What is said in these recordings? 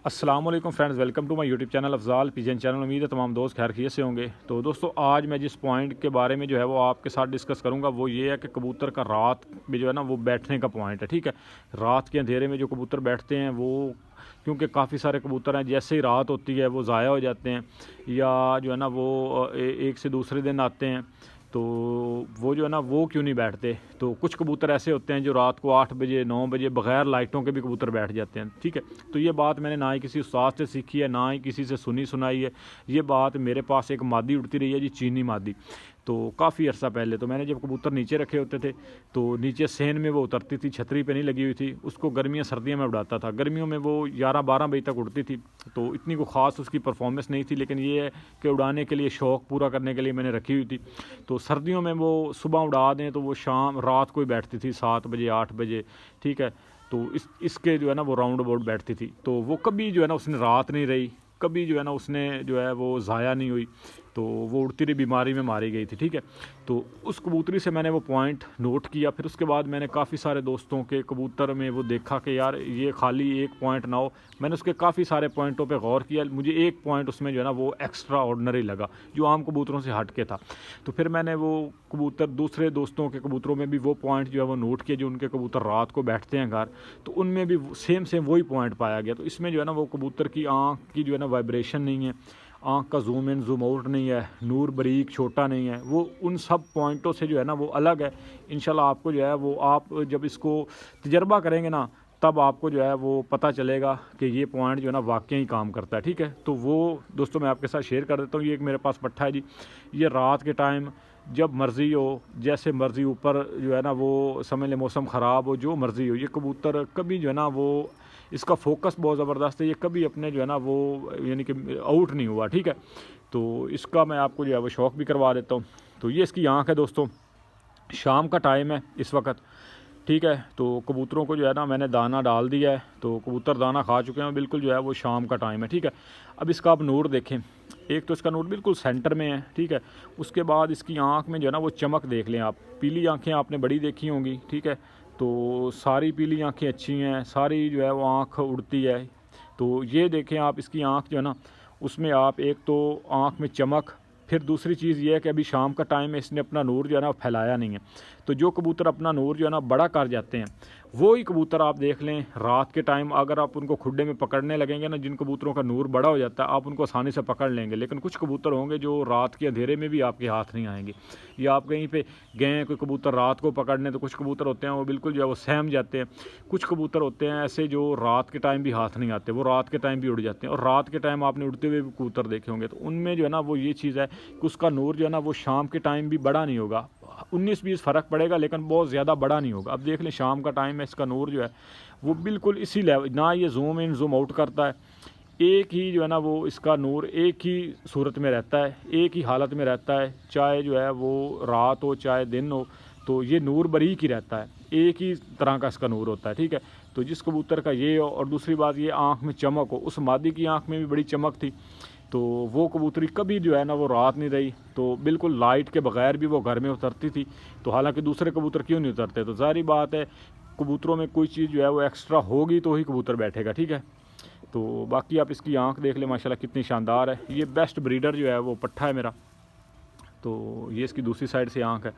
अस्सलाम वालेकुम friends, welcome to my YouTube channel Afzal pigeon channel. उम्मीद है तमाम दोस्त खैर खैरियत से होंगे। तो दोस्तों, आज मैं जिस पॉइंट के बारे में जो है वो आपके साथ डिस्कस करूंगा वो ये है कि कबूतर का रात में जो है ना वो बैठने का पॉइंट है। ठीक है, रात के अंधेरे में जो कबूतर बैठते हैं वो, क्योंकि काफ़ी सारे कबूतर हैं जैसे ही रात होती है वो ज़ाया हो जाते हैं या जो है ना वो एक से दूसरे दिन आते हैं। तो वो जो है ना वो क्यों नहीं बैठते। तो कुछ कबूतर ऐसे होते हैं जो रात को 8 बजे 9 बजे बग़ैर लाइटों के भी कबूतर बैठ जाते हैं। ठीक है, तो ये बात मैंने ना ही किसी उस्ताद से सीखी है ना ही किसी से सुनी सुनाई है। ये बात मेरे पास एक मादी उड़ती रही है जी, चीनी मादी। तो काफ़ी अर्सा पहले तो मैंने जब कबूतर नीचे रखे होते थे तो नीचे सेन में वो उतरती थी, छतरी पे नहीं लगी हुई थी। उसको गर्मियाँ सर्दियों में उड़ाता था। गर्मियों में वो 11-12 बजे तक उड़ती थी, तो इतनी कोई ख़ास उसकी परफॉर्मेंस नहीं थी, लेकिन ये है कि उड़ाने के लिए शौक़ पूरा करने के लिए मैंने रखी हुई थी। तो सर्दियों में वो सुबह उड़ा दें तो वो शाम रात को ही बैठती थी 7 बजे 8 बजे। ठीक है, तो इसके जो है ना वो राउंड अबाउट बैठती थी। तो वो कभी जो है ना उसने रात नहीं रही, कभी जो है ना उसने जो है वो ज़ाया नहीं हुई। तो वो उड़ती रही, बीमारी में मारी गई थी। ठीक है, तो उस कबूतरी से मैंने वो पॉइंट नोट किया। फिर उसके बाद मैंने काफ़ी सारे दोस्तों के कबूतर में वो देखा कि यार ये खाली एक पॉइंट ना हो। मैंने उसके काफ़ी सारे पॉइंटों पे गौर किया। मुझे एक पॉइंट उसमें जो है ना वो एक्स्ट्रा ऑर्डनरी लगा, जो आम कबूतरों से हट के था। तो फिर मैंने वो कबूतर दूसरे दोस्तों के कबूतरों में भी वो पॉइंट जो है वो नोट किया, जो उनके कबूतर रात को बैठते हैं घर, तो उनमें भी सेम सेम वही पॉइंट पाया गया। तो इसमें जो है ना वो कबूतर की आँख की जो है ना वाइब्रेशन नहीं है, आँख का जूम इन जूम आउट नहीं है, नूर बारीक छोटा नहीं है, वो उन सब पॉइंटों से जो है ना वो अलग है। इंशाल्लाह आपको जो है वो आप जब इसको तजर्बा करेंगे ना तब आपको जो है वो पता चलेगा कि ये पॉइंट जो है ना वाकई ही काम करता है। ठीक है, तो वो दोस्तों मैं आपके साथ शेयर कर देता हूँ। ये एक मेरे पास पट्ठा है जी। ये रात के टाइम जब मर्ज़ी हो, जैसे मर्ज़ी ऊपर जो है ना वो समझ लें मौसम ख़राब हो, जो मर्ज़ी हो, ये कबूतर कभी जो है ना वो इसका फोकस बहुत ज़बरदस्त है। ये कभी अपने जो है ना वो यानी कि आउट नहीं हुआ। ठीक है, तो इसका मैं आपको जो है वो शौक़ भी करवा देता हूँ। तो ये इसकी आँख है दोस्तों। शाम का टाइम है इस वक्त। ठीक है, तो कबूतरों को जो है ना मैंने दाना डाल दिया है, तो कबूतर दाना खा चुके हैं बिल्कुल। जो है वो शाम का टाइम है। ठीक है, अब इसका आप नूर देखें। एक तो इसका नूर बिल्कुल सेंटर में है। ठीक है, उसके बाद इसकी आँख में जो है ना वो चमक देख लें आप। पीली आँखें आपने बड़ी देखी होंगी। ठीक है, तो सारी पीली आँखें अच्छी हैं, सारी जो है वो आँख उड़ती है। तो ये देखें आप, इसकी आँख जो है ना उसमें आप एक तो आँख में चमक, फिर दूसरी चीज़ ये है कि अभी शाम का टाइम है, इसने अपना नूर जो है ना फैलाया नहीं है। तो जो कबूतर अपना नूर जो है ना बड़ा कर जाते हैं वो ही कबूतर आप देख लें रात के टाइम अगर आप उनको खुड्डे में पकड़ने लगेंगे ना, जिन कबूतरों का नूर बड़ा हो जाता है आप उनको आसानी से पकड़ लेंगे। लेकिन कुछ कबूतर होंगे जो रात के अंधेरे में भी आपके हाथ नहीं आएंगे। या आप कहीं पे गए हैं कोई कबूतर रात को पकड़ने, तो कुछ कबूतर होते हैं वो बिल्कुल जो है वो सहम जाते हैं। कुछ कबूतर होते हैं ऐसे जो रात के टाइम भी हाथ नहीं आते, वो रात के टाइम भी उड़ जाते हैं। और रात के टाइम आपने उड़ते हुए भी कबूतर देखे होंगे, तो उनमें जो है ना वो ये चीज़ है कि उसका नूर जो है ना वो शाम के टाइम भी बड़ा नहीं होगा। 19-20 फ़र्क पड़ेगा लेकिन बहुत ज़्यादा बड़ा नहीं होगा। अब देख लें शाम का टाइम है, इसका नूर जो है वो बिल्कुल इसी लेवल, ना ये जूम इन जूम आउट करता है। एक ही जो है ना वो इसका नूर एक ही सूरत में रहता है, एक ही हालत में रहता है, चाहे जो है वो रात हो चाहे दिन हो। तो ये नूर बारीक ही रहता है, एक ही तरह का इसका नूर होता है। ठीक है, तो जिस कबूतर का ये हो, और दूसरी बात ये आँख में चमक हो, उस मादी की आँख में भी बड़ी चमक थी। तो वो कबूतरी कभी जो है ना वो रात नहीं रही, तो बिल्कुल लाइट के बगैर भी वो घर में उतरती थी। तो हालांकि दूसरे कबूतर क्यों नहीं उतरते, तो ज़ाहिर बात है कबूतरों में कोई चीज़ जो है वो एक्स्ट्रा होगी तो ही कबूतर बैठेगा। ठीक है, तो बाकी आप इसकी आँख देख लें माशाल्लाह कितनी शानदार है। ये बेस्ट ब्रीडर जो है वो पट्ठा है मेरा। तो ये इसकी दूसरी साइड से आँख है,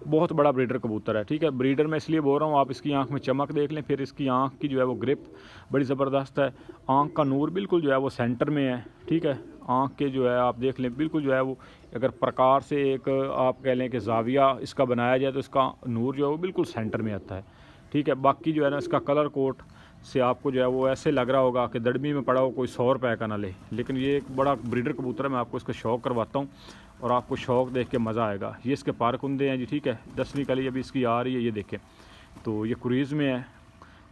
बहुत बड़ा ब्रीडर कबूतर है। ठीक है, ब्रीडर मैं इसलिए बोल रहा हूँ, आप इसकी आँख में चमक देख लें। फिर इसकी आँख की जो है वो ग्रिप बड़ी ज़बरदस्त है। आँख का नूर बिल्कुल जो है वो सेंटर में है। ठीक है, आँख के जो है आप देख लें बिल्कुल जो है वो, अगर प्रकार से एक आप कह लें कि जाविया इसका बनाया जाए तो इसका नूर जो है वो बिल्कुल सेंटर में आता है। ठीक है, बाकी जो है ना इसका कलर कोट से आपको जो है वो ऐसे लग रहा होगा कि दड़मी में पड़ा हो कोई 100 रुपये का ना ले। लेकिन ये एक बड़ा ब्रीडर कबूतर है, मैं आपको इसका शौक़ करवाता हूँ और आपको शौक़ देख के मज़ा आएगा। ये इसके पार कुंदे हैं जी। ठीक है, 10वीं कली अभी इसकी आ रही है, ये देखें। तो ये कुरीज़ में है।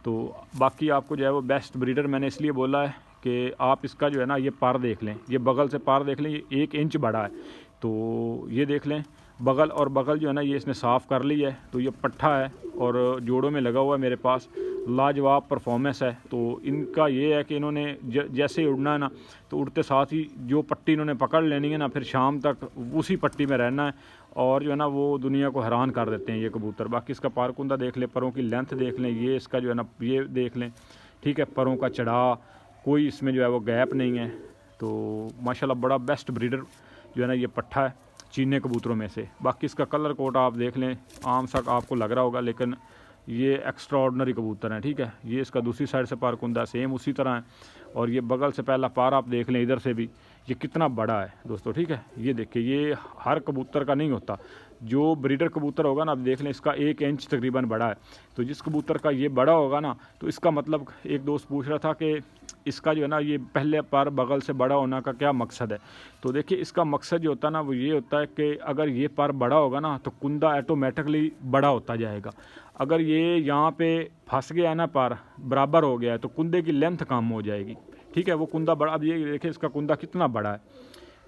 तो बाकी आपको जो है वो बेस्ट ब्रीडर मैंने इसलिए बोला है कि आप इसका जो है ना ये पार देख लें, ये बगल से पार देख लें, ये 1 इंच बड़ा है। तो ये देख लें बगल, और बगल जो है ना ये इसने साफ़ कर ली है। तो ये पट्ठा है और जोड़ों में लगा हुआ है मेरे पास, लाजवाब परफॉर्मेंस है। तो इनका ये है कि इन्होंने जैसे ही उड़ना है ना, तो उड़ते साथ ही जो पट्टी इन्होंने पकड़ लेनी है ना, फिर शाम तक उसी पट्टी में रहना है और जो है ना वो दुनिया को हैरान कर देते हैं ये कबूतर। बाकी इसका पारकुंदा देख लें, परों की लेंथ देख लें, ये इसका जो है ना ये देख लें। ठीक है, परों का चढ़ा, कोई इसमें जो है वो गैप नहीं है। तो माशाल्लाह बड़ा बेस्ट ब्रीडर जो है ना ये पट्ठा है चीने कबूतरों में से। बाकी इसका कलर कोट आप देख लें, आम सा आपको लग रहा होगा, लेकिन ये एक्स्ट्रा ऑर्डनरी कबूतर है, ठीक है। ये इसका दूसरी साइड से पार कुंदा सेम उसी तरह है, और ये बगल से पहला पार आप देख लें इधर से भी, ये कितना बड़ा है दोस्तों, ठीक है। ये देखिए, ये हर कबूतर का नहीं होता। जो ब्रीडर कबूतर होगा ना, आप देख लें इसका 1 इंच तकरीबन बड़ा है। तो जिस कबूतर का ये बड़ा होगा ना, तो इसका मतलब, एक दोस्त पूछ रहा था कि इसका जो है ना ये पहले पर बगल से बड़ा होना का क्या मकसद है। तो देखिए, इसका मकसद जो होता है ना वो ये होता है कि अगर ये पर बड़ा होगा ना तो कुंदा ऑटोमेटिकली बड़ा होता जाएगा। अगर ये यहाँ पे फंस गया है ना, पर बराबर हो गया है, तो कुंदे की लेंथ कम हो जाएगी, ठीक है। वो कुंदा बड़ा, अब ये देखिए इसका कुंदा कितना बड़ा है,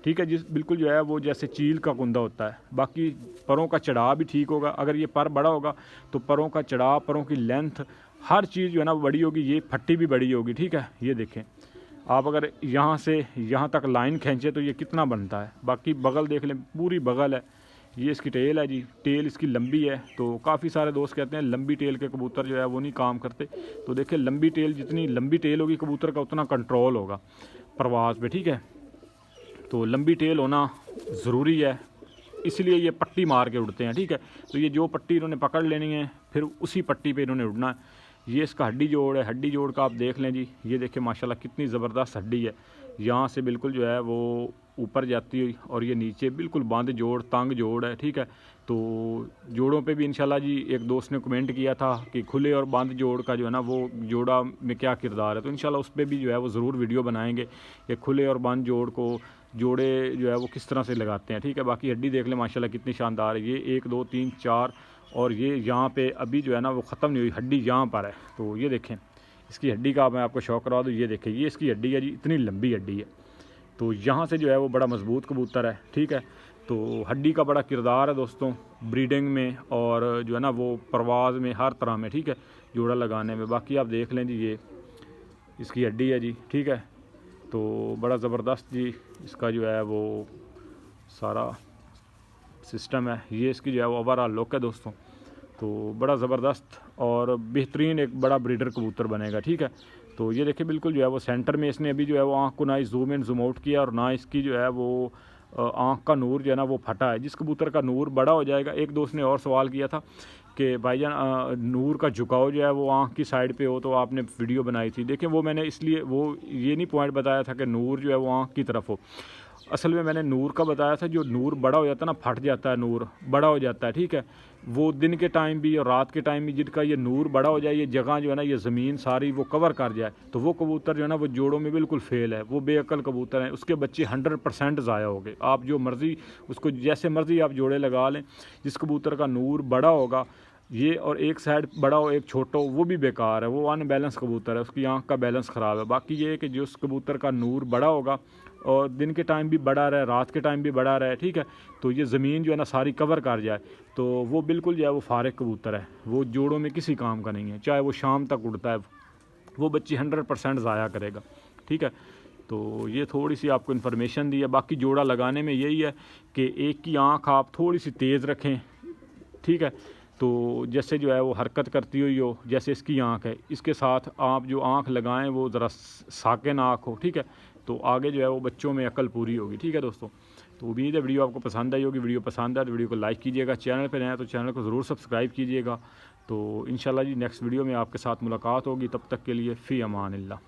ठीक है। जिस बिल्कुल जो है वो जैसे चील का कुंदा होता है। बाकी परों का चढ़ाव भी ठीक होगा। अगर ये पर बड़ा होगा तो परों का चढ़ाव, परों की लेंथ, हर चीज़ जो है ना वो बड़ी होगी। ये फट्टी भी बड़ी होगी, ठीक है। ये देखें आप, अगर यहाँ से यहाँ तक लाइन खींचे तो ये कितना बनता है। बाकी बगल देख लें, पूरी बगल है। ये इसकी टेल है जी, टेल इसकी लंबी है। तो काफ़ी सारे दोस्त कहते हैं लंबी टेल के कबूतर जो है वो नहीं काम करते। तो देखिए, लंबी टेल, जितनी लंबी टेल होगी कबूतर का उतना कंट्रोल होगा परवाज़ पे, ठीक है। तो लंबी टेल होना ज़रूरी है, इसलिए ये पट्टी मार के उड़ते हैं, ठीक है। तो ये जो पट्टी इन्होंने पकड़ लेनी है, फिर उसी पट्टी पे इन्होंने उड़ना है। ये इसका हड्डी जोड़ है। हड्डी जोड़ का आप देख लें जी, ये देखिए माशाल्लाह कितनी ज़बरदस्त हड्डी है। यहाँ से बिल्कुल जो है वो ऊपर जाती हुई, और ये नीचे बिल्कुल बांध जोड़, तंग जोड़ है, ठीक है। तो जोड़ों पे भी इंशाल्लाह जी एक दोस्त ने कमेंट किया था कि खुले और बंद जोड़ का जो है ना वो जोड़ा में क्या किरदार है। तो इंशाल्लाह उस पर भी जो है वो ज़रूर वीडियो बनाएंगे कि खुले और बंद जोड़ को जोड़े जो है वो किस तरह से लगाते हैं, ठीक है। बाकी हड्डी देख लें माशाल्लाह कितनी शानदार है। ये 1 2 3 4, और ये यहाँ पे अभी जो है ना वो ख़त्म नहीं हुई, हड्डी यहाँ पर है। तो ये देखें, इसकी हड्डी का मैं आपको शौक करवा दूँ। ये देखें, ये इसकी हड्डी है जी, इतनी लंबी हड्डी है। तो यहाँ से जो है वो बड़ा मजबूत कबूतर है, ठीक है। तो हड्डी का बड़ा किरदार है दोस्तों ब्रीडिंग में, और जो है ना वो परवाज़ में, हर तरह में, ठीक है, जोड़ा लगाने में। बाकी आप देख लें जी, ये इसकी हड्डी है जी, ठीक है। तो बड़ा ज़बरदस्त जी इसका जो है वो सारा सिस्टम है। ये इसकी जो है वो ओवरऑल लुक है दोस्तों। तो बड़ा ज़बरदस्त और बेहतरीन एक बड़ा ब्रीडर कबूतर बनेगा, ठीक है। तो ये देखिए, बिल्कुल जो है वो सेंटर में इसने अभी जो है वो आँख को ना जूम इन जूम आउट किया, और ना इसकी जो है वो आँख का नूर जो है ना वो फटा है। जिस कबूतर का नूर बड़ा हो जाएगा, एक दोस्त ने और सवाल किया था कि भाईजान नूर का झुकाव जो है वो आँख की साइड पे हो, तो आपने वीडियो बनाई थी। देखिए, वो मैंने इसलिए वो ये नहीं पॉइंट बताया था कि नूर जो है वो आँख की तरफ हो। असल में मैंने नूर का बताया था, जो नूर बड़ा हो जाता है ना, फट जाता है, नूर बड़ा हो जाता है, ठीक है। वो दिन के टाइम भी और रात के टाइम भी जिनका ये नूर बड़ा हो जाए, ये जगह जो है ना, ये ज़मीन सारी वो कवर कर जाए, तो वो कबूतर जो है ना वो जोड़ों में बिल्कुल फेल है। वो बेअक्ल कबूतर हैं, उसके बच्चे 100% ज़ाया हो गए। आप जो मर्ज़ी उसको जैसे मर्ज़ी आप जोड़े लगा लें, जिस कबूतर का नूर बड़ा होगा ये, और एक साइड बड़ा हो एक छोटा हो, वो भी बेकार है, वो अनबैलेंस कबूतर है, उसकी आँख का बैलेंस ख़राब है। बाकी ये है कि जिस कबूतर का नूर बड़ा होगा और दिन के टाइम भी बड़ा रहे, रात के टाइम भी बड़ा रहे, ठीक है, तो ये ज़मीन जो है ना सारी कवर कर जाए, तो वो बिल्कुल जो है वो फारिग कबूतर है। वो जोड़ों में किसी काम का नहीं है, चाहे वो शाम तक उड़ता है, वो बच्ची 100% ज़ाया करेगा, ठीक है। तो ये थोड़ी सी आपको इन्फॉर्मेशन दी है। बाकी जोड़ा लगाने में यही है कि एक की आँख आप थोड़ी सी तेज़ रखें, ठीक है। तो जैसे जो है वो हरकत करती हुई हो, जैसे इसकी आँख है, इसके साथ आप जो आँख लगाएं वो ज़रा साकिन आँख हो, ठीक है। तो आगे जो है वो बच्चों में अकल पूरी होगी, ठीक है दोस्तों। तो उम्मीद है वीडियो आपको पसंद आई होगी। वीडियो पसंद आए तो वीडियो को लाइक कीजिएगा, चैनल पर नए हैं तो चैनल को ज़रूर सब्सक्राइब कीजिएगा। तो इंशाल्लाह जी नेक्स्ट वीडियो में आपके साथ मुलाकात होगी। तब तक के लिए फ़ी अमान अल्लाह।